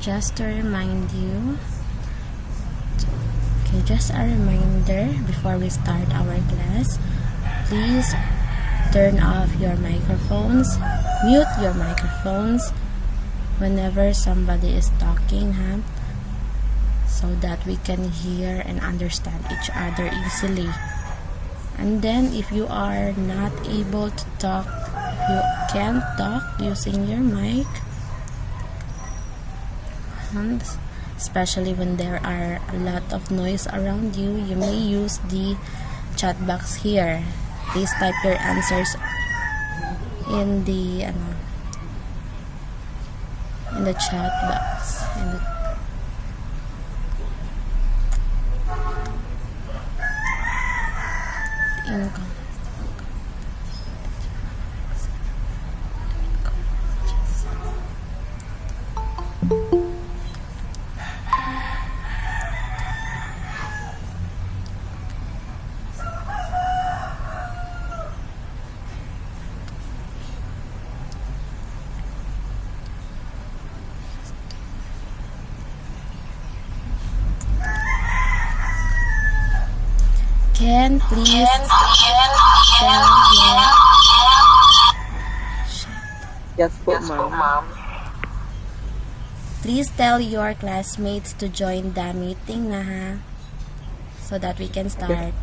just to remind you, okay, just a reminder before we start our class, please turn off your microphones, mute your microphones whenever somebody is talking, so that we can hear and understand each other easily. And then if you are not able to talk, if you can't talk using your mic, and especially when there are a lot of noise around you, you may use the chat box here. Please type your answers in the chat box. Can please tell your... Yes po, ma'am. Please tell your classmates to join the meeting na so that we can start.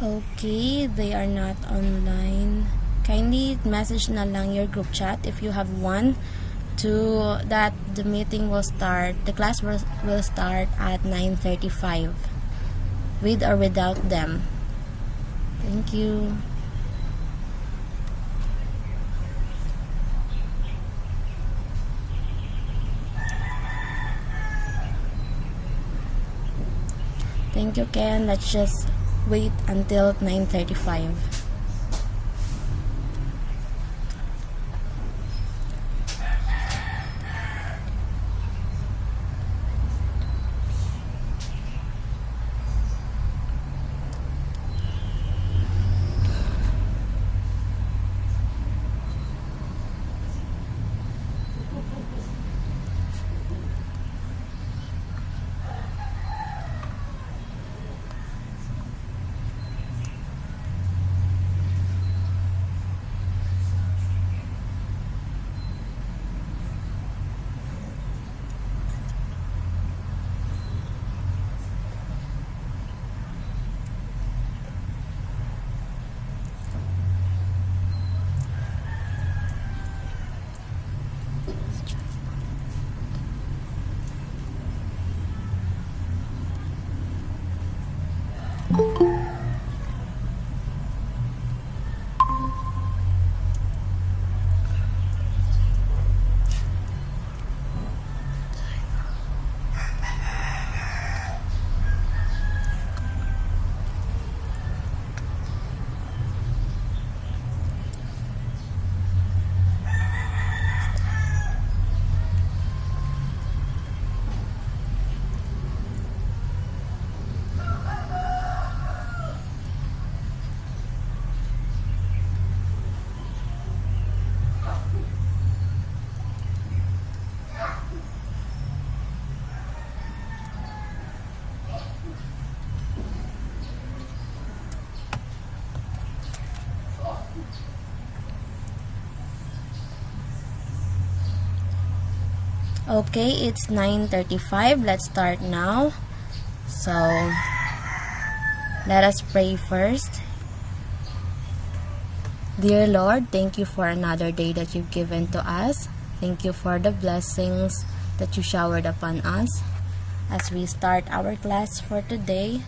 Okay, they are not online. Kindly message na lang your group chat if you have one to that the meeting will start, the class will start at 9:35 with or without them. Thank you. Thank you, Ken. Let's just wait until 9:35. Okay, it's 9:35. Let's start now. So, let us pray first. Dear Lord, thank you for another day that you've given to us. Thank you for the blessings that you showered upon us. As we start our class for today,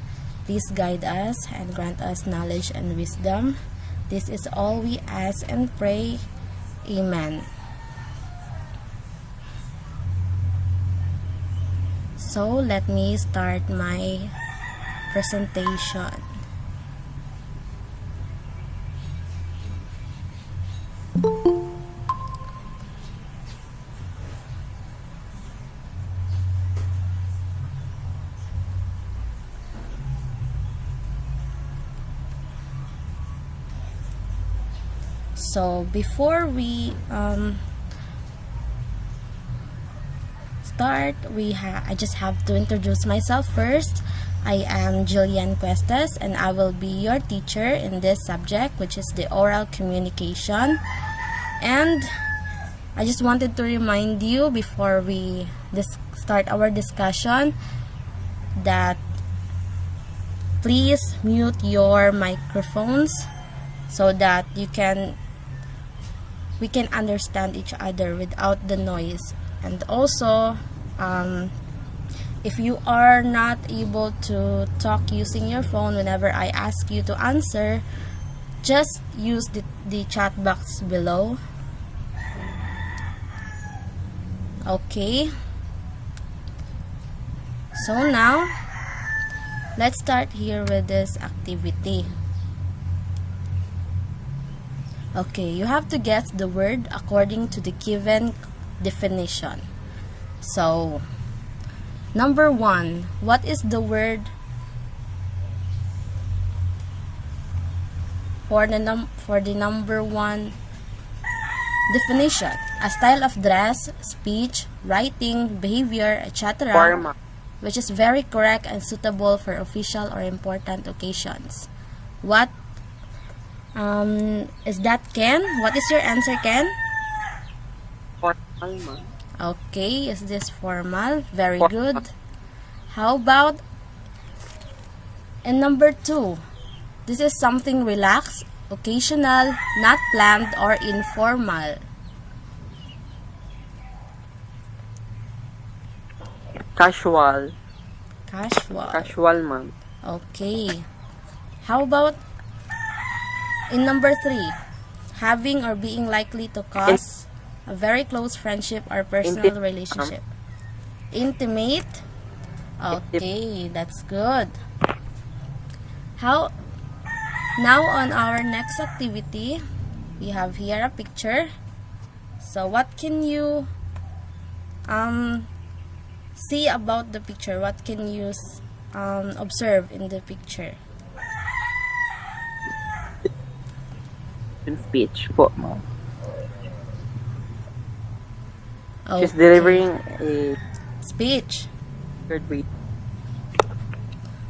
please guide us and grant us knowledge and wisdom. This is all we ask and pray. Amen. So, let me start my presentation. So, before we start, I just have to introduce myself first. I am Gillian Cuestas and I will be your teacher in this subject, which is the oral communication. And I just wanted to remind you before we start our discussion that please mute your microphones so that we can understand each other without the noise. And also, if you are not able to talk using your phone whenever I ask you to answer, just use the chat box below. Okay. So now, let's start here with this activity. Okay, you have to guess the word according to the given definition. So, number 1, what is the word for the number 1 definition? A style of dress, speech, writing, behavior, etc. Formal. Which is very correct and suitable for official or important occasions. What is that, Ken? What is your answer, Ken? Formal, ma'am. Okay, is this formal? Very good. How about in number 2? This is something relaxed, occasional, not planned, or informal. Casual. Casual. Casual, ma'am. Okay. How about in number 3? Having or being likely to cause a very close friendship or personal Intimate. relationship. Intimate? Okay, that's good. Now on our next activity, we have here a picture. So what can you see about the picture? What can you observe in the picture? In speech po, ma'am. She's Okay. delivering a Speech. third read.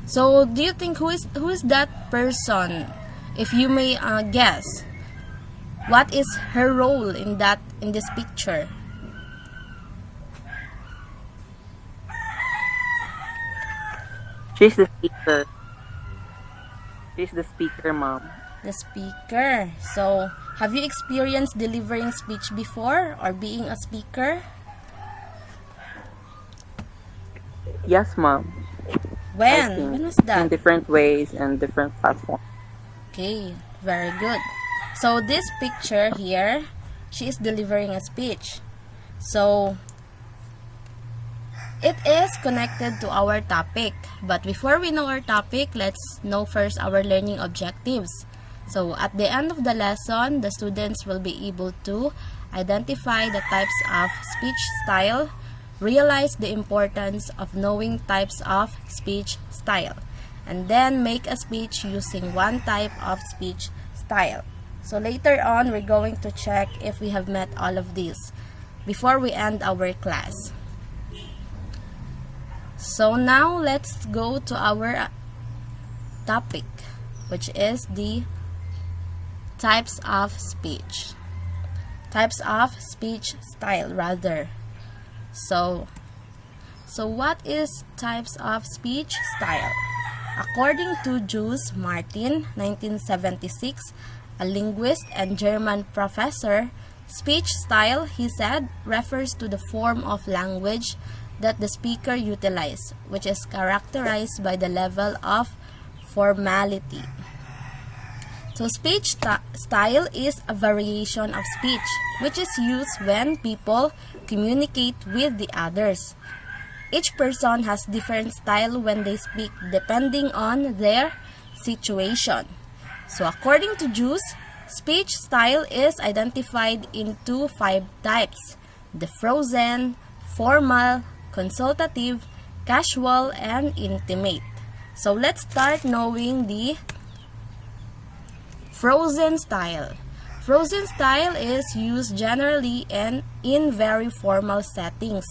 So, do you think who is that person? If you may guess, what is her role in this picture? She's the speaker. She's the speaker, ma'am. The speaker. So, have you experienced delivering speech before or being a speaker? Yes, ma'am. When? When was In that? different ways and different platforms. Okay, very good. So, this picture here, she is delivering a speech. So, it is connected to our topic. But before we know our topic, let's know first our learning objectives. So, at the end of the lesson, the students will be able to identify the types of speech style, realize the importance of knowing types of speech style, and then make a speech using one type of speech style. So, later on, we're going to check if we have met all of these before we end our class. So now let's go to our topic, which is the types of speech. Types of speech style, rather. So what is types of speech style? According to Jules Martin, 1976, a linguist and German professor, speech style, he said, refers to the form of language that the speaker utilizes, which is characterized by the level of formality. So speech style is a variation of speech which is used when people communicate with the others. Each person has different style when they speak depending on their situation. So according to Jules, speech style is identified into 5 types: the frozen, formal, consultative, casual, and intimate. So let's start knowing the frozen style. Frozen style is used generally and in very formal settings.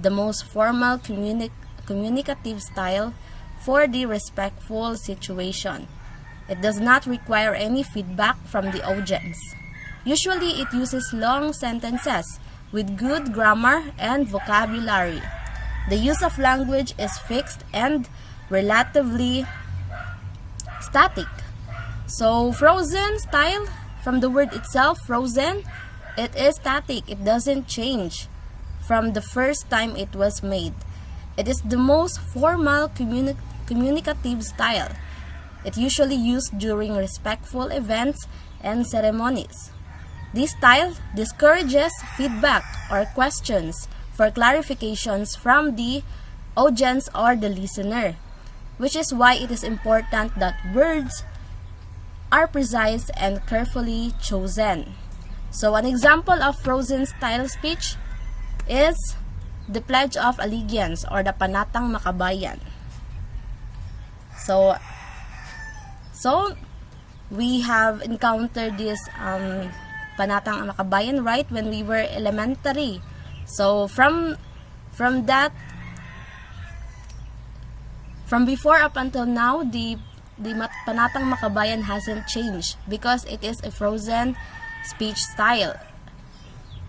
The most formal communicative style for the respectful situation. It does not require any feedback from the audience. Usually, it uses long sentences with good grammar and vocabulary. The use of language is fixed and relatively static. So, frozen style, from the word itself, frozen, it is static. It doesn't change from the first time it was made. It is the most formal communicative style. It usually used during respectful events and ceremonies. This style discourages feedback or questions for clarifications from the audience or the listener, which is why it is important that words are precise and carefully chosen. So an example of frozen style speech is the Pledge of Allegiance or the Panatang Makabayan. So we have encountered this Panatang Makabayan, right, when we were elementary. So from before up until now, the Panatang Makabayan hasn't changed because it is a frozen speech style.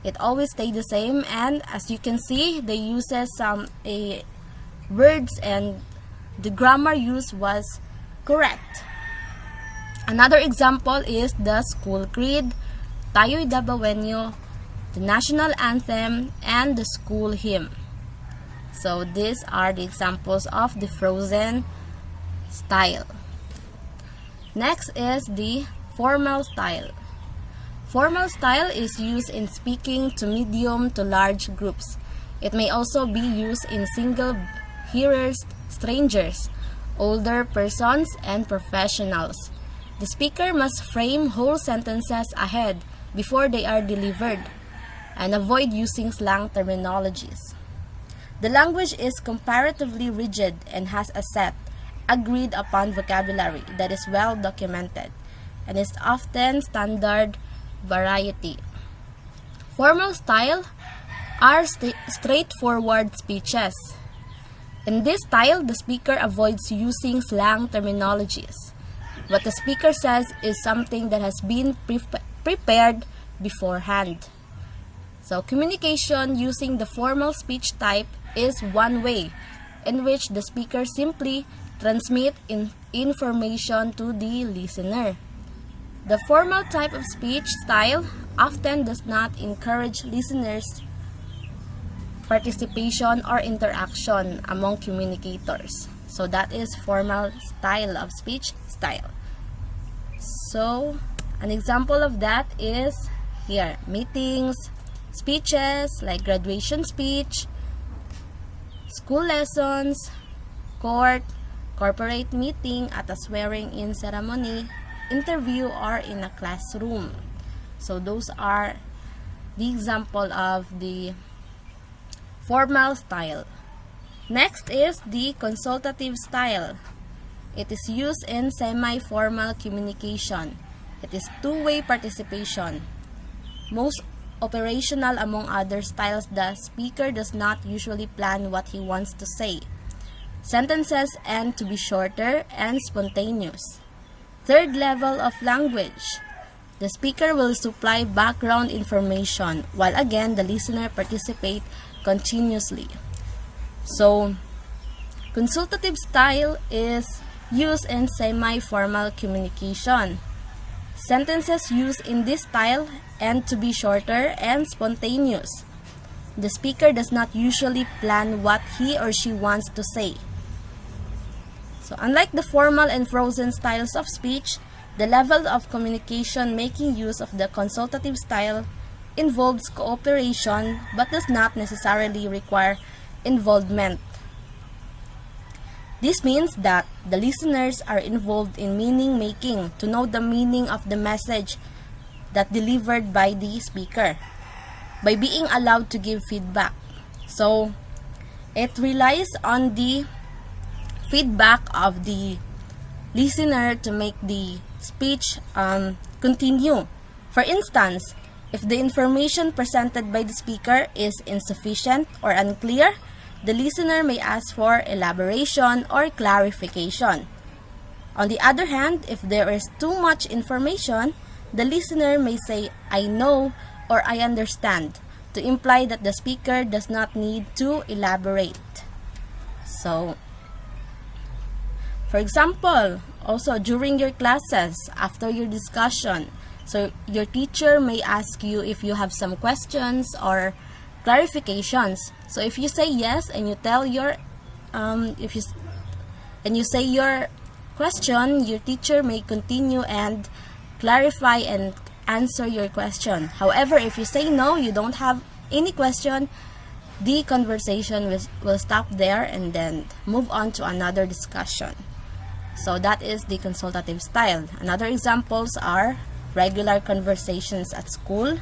It always stayed the same, and as you can see, they uses some words and the grammar use was correct. Another example is the school creed, Tayo'y Dabawenyo, the national anthem, and the school hymn. So these are the examples of the frozen style. Next is the formal style. Formal style is used in speaking to medium to large groups. It may also be used in single hearers, strangers, older persons, and professionals. The speaker must frame whole sentences ahead before they are delivered and avoid using slang terminologies. The language is comparatively rigid and has a set, agreed upon vocabulary that is well documented and is often standard variety. Formal style are straightforward speeches. In this style, the speaker avoids using slang terminologies. What the speaker says is something that has been prepared beforehand. So, communication using the formal speech type is one way in which the speaker simply transmits information to the listener. The formal type of speech style often does not encourage listeners' participation or interaction among communicators. So that is formal style of speech style. So an example of that is here, meetings, speeches like graduation speech, school lessons, court, corporate meeting at a swearing-in ceremony, interview, or in a classroom. So those are the example of the formal style. Next is the consultative style. It is used in semi-formal communication. It is two-way participation. Most operational among other styles, the speaker does not usually plan what he wants to say. Sentences tend to be shorter and spontaneous. Third level of language. The speaker will supply background information, while again, the listener participate continuously. So, consultative style is used in semi-formal communication. Sentences used in this style tend to be shorter and spontaneous. The speaker does not usually plan what he or she wants to say. So, unlike the formal and frozen styles of speech, the level of communication making use of the consultative style involves cooperation but does not necessarily require involvement. This means that the listeners are involved in meaning making to know the meaning of the message that delivered by the speaker by being allowed to give feedback. So, it relies on the feedback of the listener to make the speech continue. For instance, if the information presented by the speaker is insufficient or unclear, the listener may ask for elaboration or clarification. On the other hand, if there is too much information, the listener may say, "I know" or "I understand," to imply that the speaker does not need to elaborate. So, for example, also during your classes, after your discussion, so your teacher may ask you if you have some questions or clarifications. So if you say yes and you tell your you say your question, your teacher may continue and clarify and answer your question. However, if you say no, you don't have any question, the conversation will stop there and then move on to another discussion. So that is the consultative style. Another examples are regular conversations at school,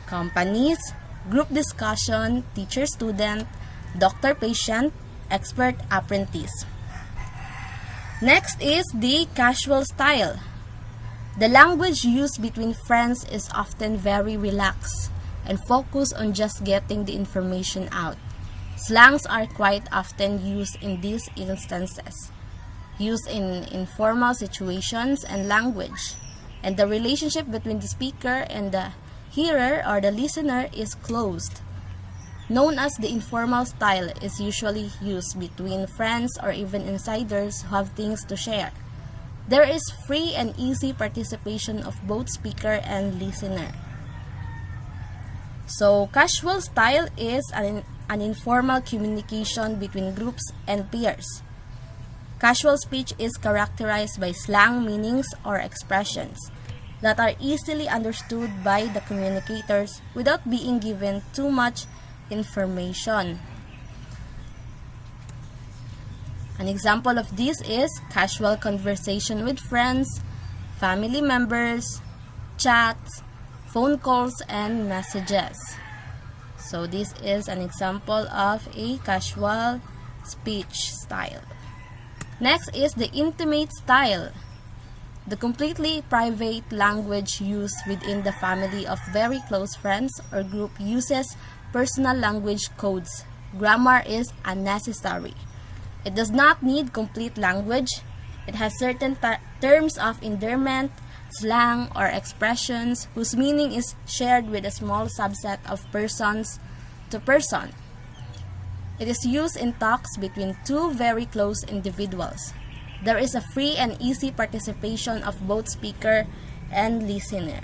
companies, group discussion, teacher-student, doctor-patient, expert-apprentice. Next is the casual style. The language used between friends is often very relaxed and focused on just getting the information out. Slangs are quite often used in these instances, used in informal situations and language, and the relationship between the speaker and the hearer or the listener is closed. Known as the informal style is usually used between friends or even insiders who have things to share. There is free and easy participation of both speaker and listener. So, casual style is an informal communication between groups and peers. Casual speech is characterized by slang meanings or expressions that are easily understood by the communicators without being given too much information. An example of this is casual conversation with friends, family members, chats, phone calls, and messages. So this is an example of a casual speech style. Next is the intimate style. The completely private language used within the family of very close friends or group uses personal language codes. Grammar is unnecessary. It does not need complete language. It has certain terms of endearment, slang, or expressions whose meaning is shared with a small subset of persons to person. It is used in talks between two very close individuals. There is a free and easy participation of both speaker and listener.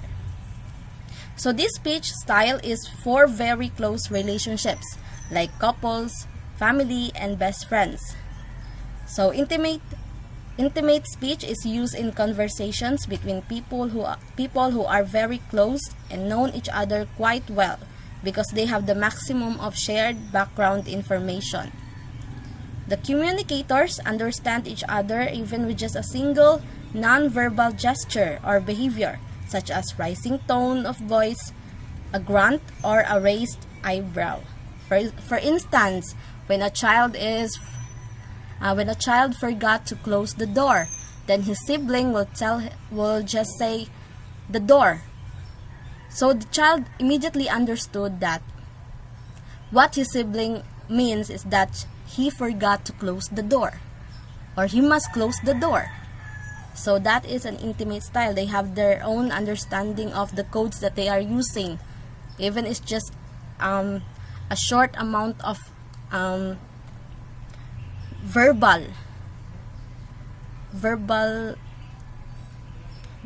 So this speech style is for very close relationships like couples, family, and best friends. So intimate speech is used in conversations between people who are very close and know each other quite well because they have the maximum of shared background information. The communicators understand each other even with just a single non-verbal gesture or behavior, such as rising tone of voice, a grunt, or a raised eyebrow. For instance, when a child forgot to close the door, then his sibling will just say the door. So the child immediately understood that what his sibling means is that he forgot to close the door, or he must close the door. So that is an intimate style. They have their own understanding of the codes that they are using. Even it's just a short amount of verbal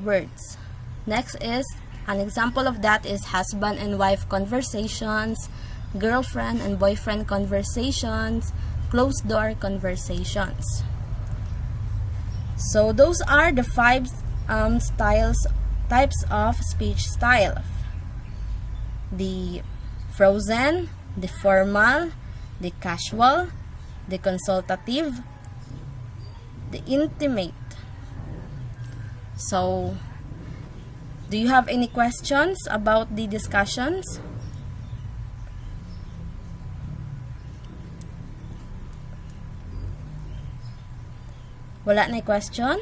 words. Next is an example of that is husband and wife conversations, girlfriend and boyfriend conversations, closed door conversations. So those are the 5 types of speech style. The frozen, the formal, the casual, the consultative, the intimate. So, do you have any questions about the discussions? Wala na question?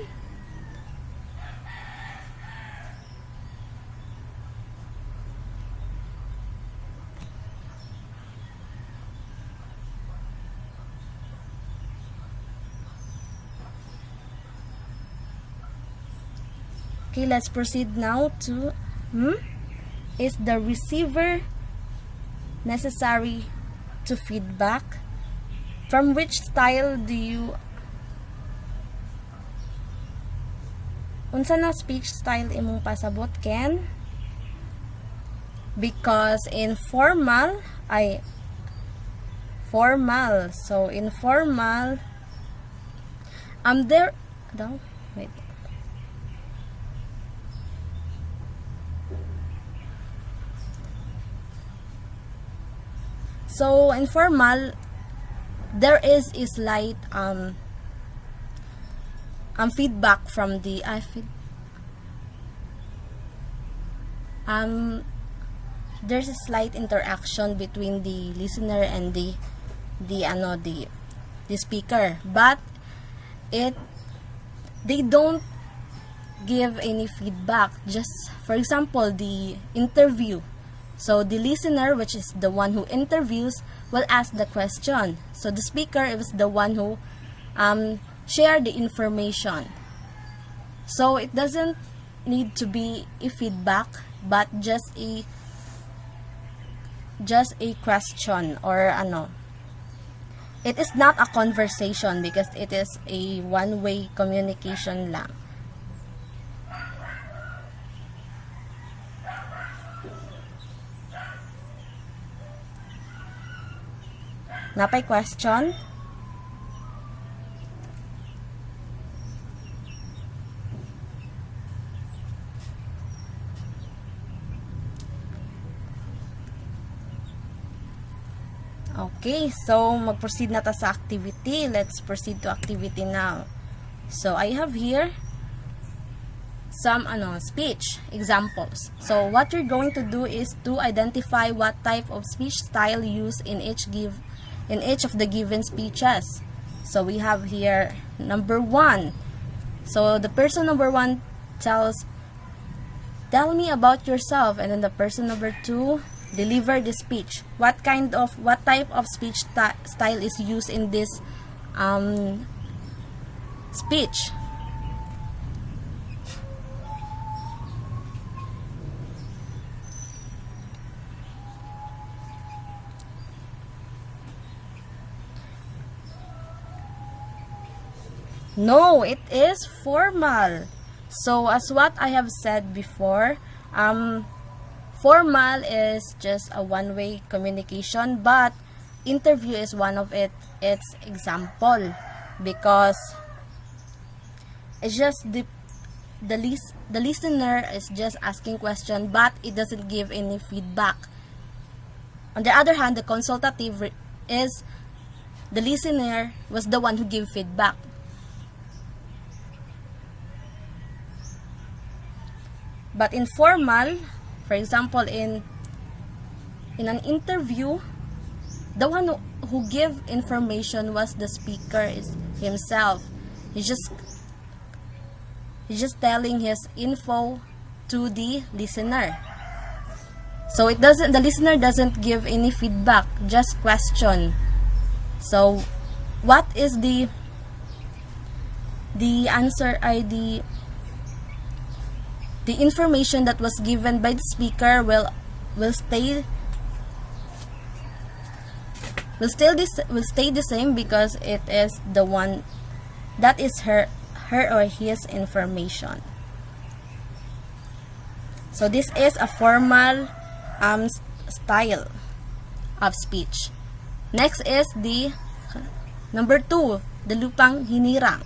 Okay, let's proceed now to is the receiver necessary to feedback? From which style do you unsa na speech style imong pasabot, Ken? Because in formal, so in formal, there, no, wait. So in formal, there is a slight feedback from the there's a slight interaction between the listener and the speaker, but they don't give any feedback. Just for example, the interview. So the listener, which is the one who interviews, will ask the question. So the speaker is the one who share the information. So it doesn't need to be a feedback, but just a question or It is not a conversation because it is a one-way communication lang. Napay question? Okay, so mag-proceed na ta sa activity. Let's proceed to activity now. So I have here some speech examples. So what you're going to do is to identify what type of speech style used in each of the given speeches. So we have here number 1. So the person number 1 tell me about yourself, and then the person number 2 deliver the speech. What type of speech style is used in this speech? No, it is formal. So as what I have said before, formal is just a one-way communication, but interview is one of its example, because it's just the listener is just asking question, but it doesn't give any feedback. On the other hand, the consultative is the listener was the one who gave feedback. But in formal, for example, in an interview, the one who gave information was the speaker is himself. He's just telling his info to the listener. So the listener doesn't give any feedback, just question. So what is the the answer ay the information that was given by the speaker will stay the same because it is the one that is her or his information. So this is a formal style of speech. Next is the number 2, the lupang hinirang.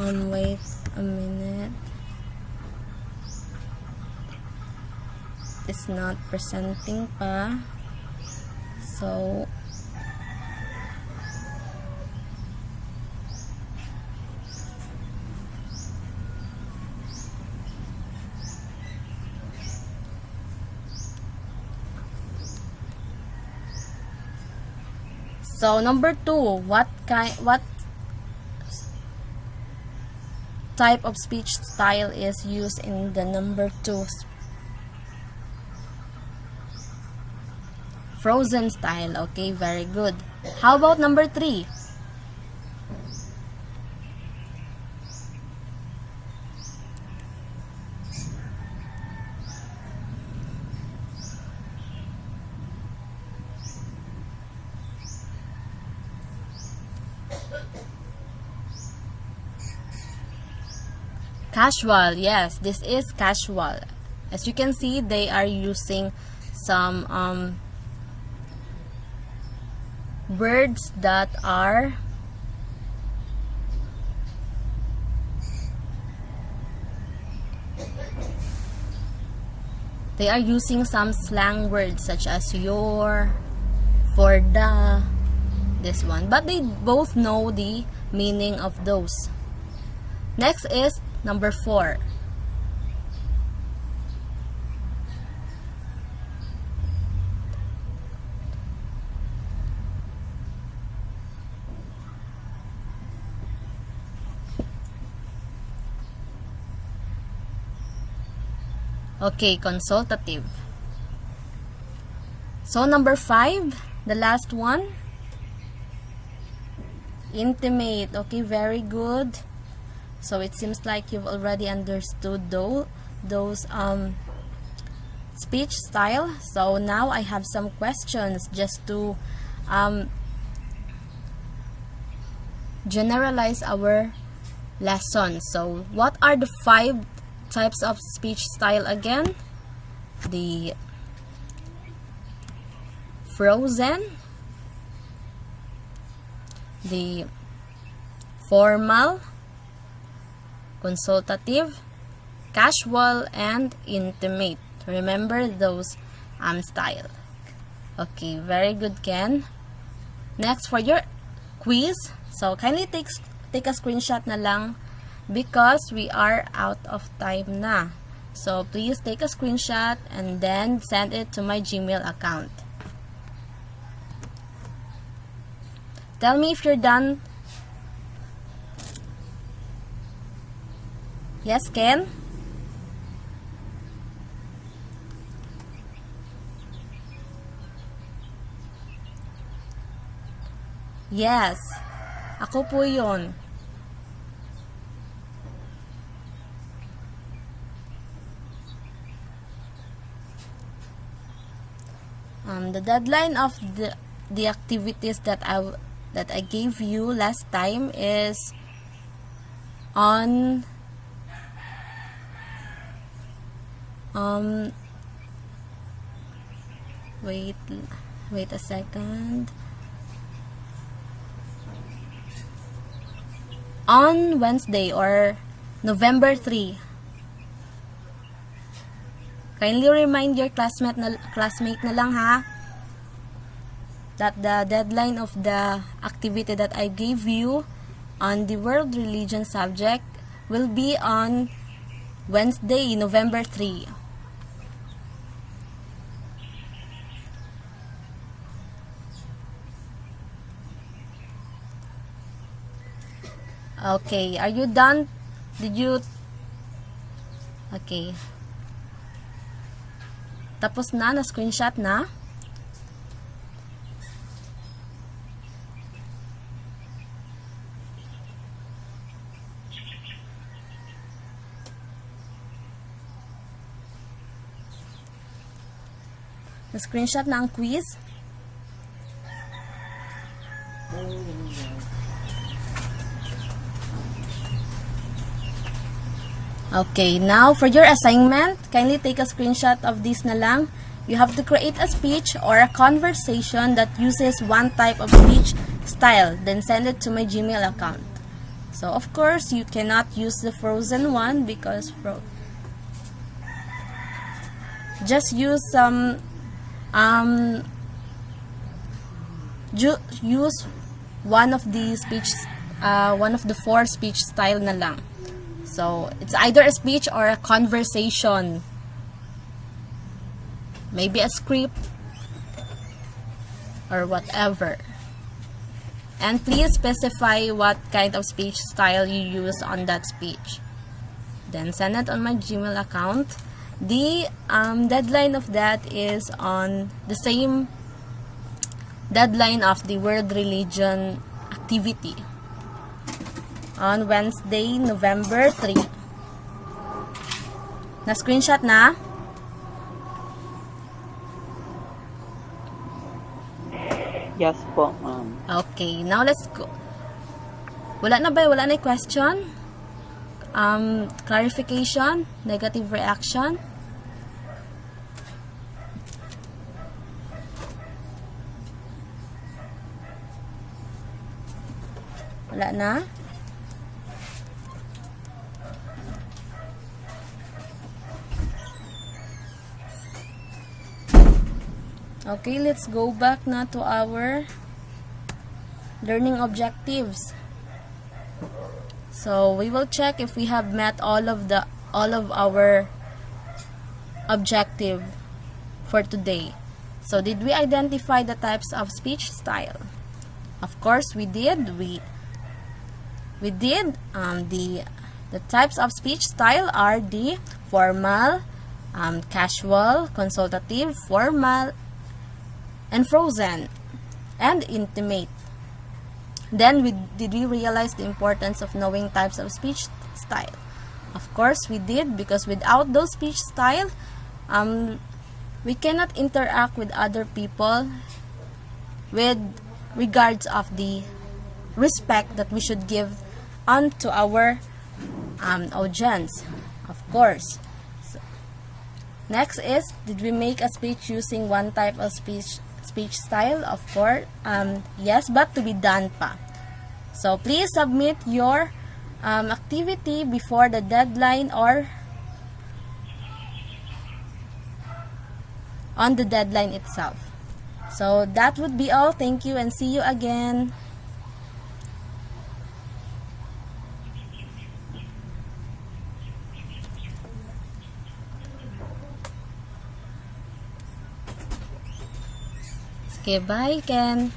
Wait a minute. It's not presenting pa. So, number 2, what type of speech style is used in the number 2? Frozen style. Okay, very good. How about number 3? Casual. Yes, this is casual. As you can see, they are using some words that are using some slang words such as your, for the, this one, but they both know the meaning of those. Next is number 4. Okay, consultative. So number 5, the last one, intimate. Okay, very good. So it seems like you've already understood those speech style. So now I have some questions just to generalize our lesson. So what are the 5 types of speech style again? The frozen, the formal, consultative, casual, and intimate. Remember those style. Okay, very good, Ken. Next, for your quiz, so kindly take a screenshot na lang because we are out of time na. So please take a screenshot and then send it to my Gmail account. Tell me if you're done. Yes, Ken? Yes. Ako po yun. The deadline of the activities that I gave you last time is on wait a second. On Wednesday or November 3. Kindly remind your classmate na lang ha that the deadline of the activity that I gave you on the world religion subject will be on Wednesday, November 3. Okay, are you done? Did you... Okay. Tapos na screenshot na? Na-screenshot na ang quiz? Okay, now for your assignment, kindly take a screenshot of this na lang. You have to create a speech or a conversation that uses one type of speech style, then send it to my Gmail account. So, of course, you cannot use the frozen one because just use some use one of the speech one of the 4 speech style na lang. So it's either a speech or a conversation, maybe a script or whatever. And please specify what kind of speech style you use on that speech, then send it on my Gmail account. The deadline of that is on the same deadline of the world religion activity on Wednesday, November 3. Na-screenshot na? Yes po, ma'am. Okay, now let's go. Wala na ba? Wala na yung question? Clarification? Negative reaction? Wala na? Okay, let's go back na to our learning objectives. So we will check if we have met all of our objective for today. So did we identify the types of speech style? Of course we did. We did. The types of speech style are the formal, casual, consultative, formal, and frozen, and intimate. Then did we realize the importance of knowing types of speech style? Of course we did, because without those speech style, we cannot interact with other people with regards of the respect that we should give unto our audience, of course. So, next is, did we make a speech using one type of speech style? Of course, yes, but to be done pa. So please submit your activity before the deadline or on the deadline itself. So that would be all. Thank you and see you again. Okay, bye, Ken.